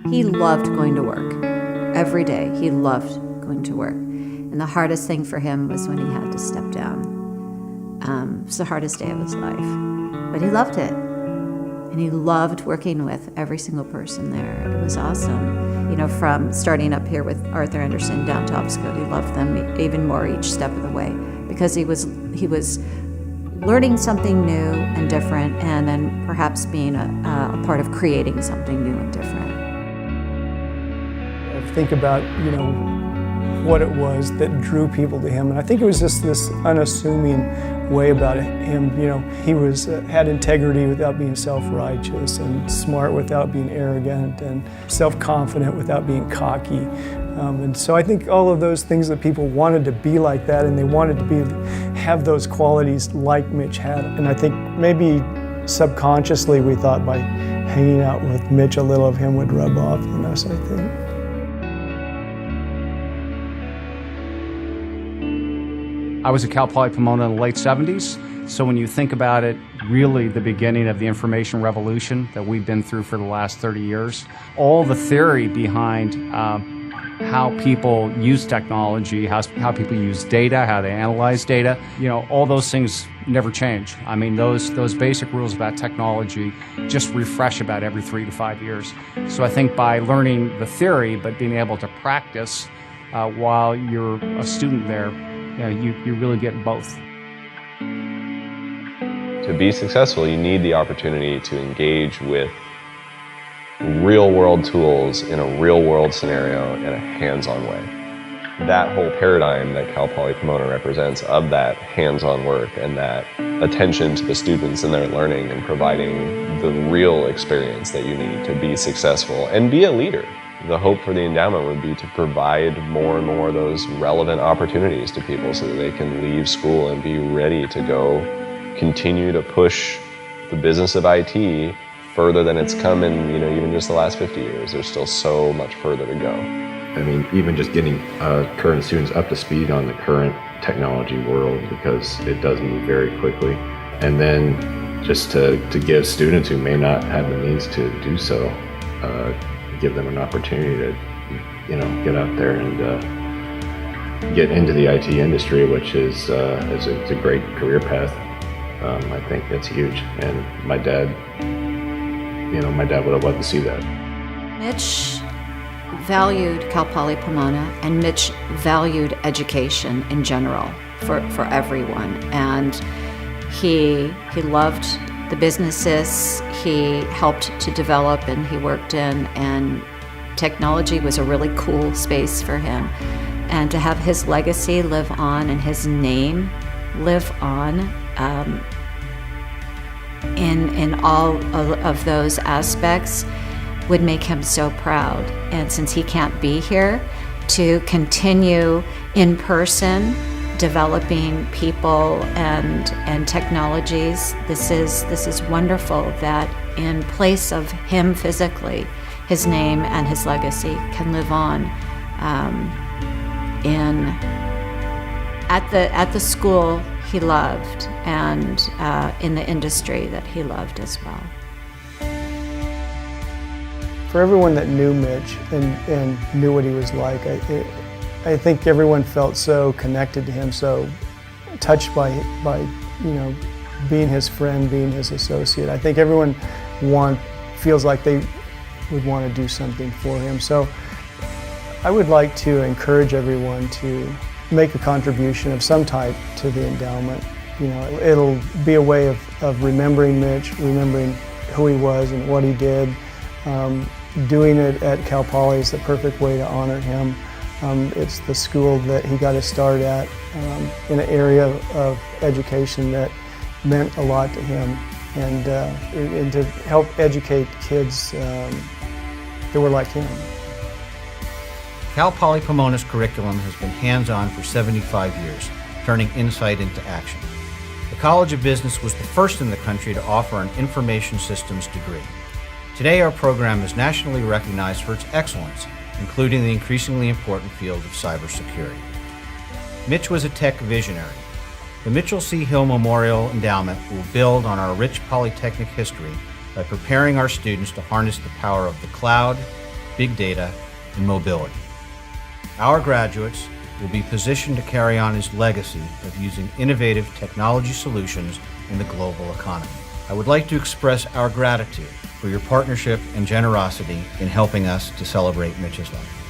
He loved going to work. Every day, he loved going to work. And the hardest thing for him was when he had to step down. It was the hardest day of his life. But he loved it. And he loved working with every single person there. It was awesome. You know, from starting up here with Arthur Anderson down to Oxford, he loved them even more each step of the way because he was learning something new and different, and then perhaps being a part of creating something new and different. I think about, what it was that drew people to him, and I think it was just this unassuming way about him. He had integrity without being self-righteous, and smart without being arrogant, and self-confident without being cocky. And so I think all of those things that people wanted to be like that, and they wanted to have those qualities like Mitch had. And I think maybe subconsciously we thought by hanging out with Mitch, a little of him would rub off on us, I think. I was at Cal Poly Pomona in the late 70s, so when you think about it, really the beginning of the information revolution that we've been through for the last 30 years, all the theory behind how people use technology, how people use data, how they analyze data, all those things never change. I mean, those basic rules about technology just refresh about every 3 to 5 years. So I think by learning the theory, but being able to practice while you're a student there, you really get both. To be successful, you need the opportunity to engage with real-world tools in a real-world scenario in a hands-on way. That whole paradigm that Cal Poly Pomona represents of that hands-on work and that attention to the students and their learning and providing the real experience that you need to be successful and be a leader. The hope for the endowment would be to provide more and more of those relevant opportunities to people so that they can leave school and be ready to go continue to push the business of IT further than it's come in, even just the last 50 years. There's still so much further to go. I mean, even just getting current students up to speed on the current technology world, because it does move very quickly. And then just to give students who may not have the means to do so, give them an opportunity to, get out there and get into the IT industry, which is a great career path. I think that's huge. And my dad would have loved to see that. Mitch valued Cal Poly Pomona, and Mitch valued education in general for everyone. And he loved the businesses he helped to develop and he worked in, and technology was a really cool space for him. And to have his legacy live on and his name live on in all of those aspects would make him so proud. And since he can't be here, to continue in person developing people and technologies, this is wonderful that in place of him physically, his name and his legacy can live on at the school he loved and in the industry that he loved as well. For everyone that knew Mitch and knew what he was like, I think everyone felt so connected to him, so touched by being his friend, being his associate. I think everyone feels like they would want to do something for him. So I would like to encourage everyone to make a contribution of some type to the endowment. It'll be a way of remembering Mitch, remembering who he was and what he did. Doing it at Cal Poly is the perfect way to honor him. It's the school that he got his start at in an area of education that meant a lot to him, and to help educate kids that were like him. Cal Poly Pomona's curriculum has been hands-on for 75 years, turning insight into action. The College of Business was the first in the country to offer an information systems degree. Today, our program is nationally recognized for its excellence, including the increasingly important field of cybersecurity. Mitch was a tech visionary. The Mitchell C. Hill Memorial Endowment will build on our rich polytechnic history by preparing our students to harness the power of the cloud, big data, and mobility. Our graduates will be positioned to carry on his legacy of using innovative technology solutions in the global economy. I would like to express our gratitude for your partnership and generosity in helping us to celebrate Mitch's life.